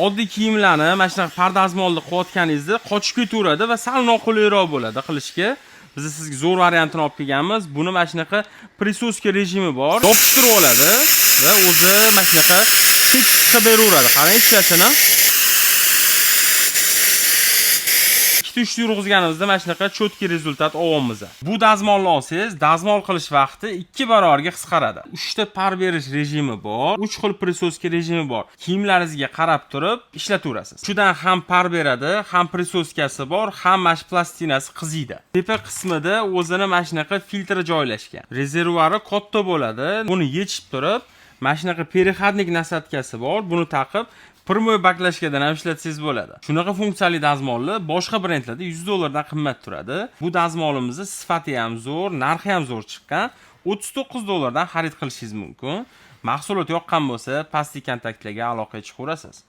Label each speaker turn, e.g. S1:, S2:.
S1: Oddiy kiyimlarni mana shunaqa pardazmolni qilayotganingizda qochib ketaveradi va sal noqulayroq bo'ladi qilishga. Biz sizga zo'r variantini olib kelganmiz. Buni mana shunaqa prisoska rejimi bor. Yopishtirib oladi va o'zi mana shunaqa tekis chiqib beraveradi. Qarang ishlatini. 2-3 yurg'izganimizda mana shunaqa cho'tki rezultat olyapmiz. Bu dazmolni olsangiz, dazmol qilish vaqti 2 barobarga qisqaradi. 3 ta par berish rejimi bor, 3 xil prisoska rejimi bor. Kiyimlaringizga qarab turib ishlataverasiz. Shudan ham par beradi, ham prisoskasi bor, ham mash plastinasi qiziydi. Tepa qismida o'zini mana shunaqa filtri joylashgan. Rezervuari katta bo'ladi. Buni yechib turib, mana shunaqa переходник nasatkasi bor. Buni taqib Primoy baklashkadan ham ishlatsangiz bo'ladi. Shunaqa funksiyali dazmolni boshqa brendlarda $100 dan qimmat turadi. Bu dazmolimizni sifati ham zo'r, narxi ham zo'r chiqqan. $39 dan xarid qilishingiz mumkin. Mahsulot yoqqan bo'lsa, pastki kontaktlarga aloqa chiqaverasiz.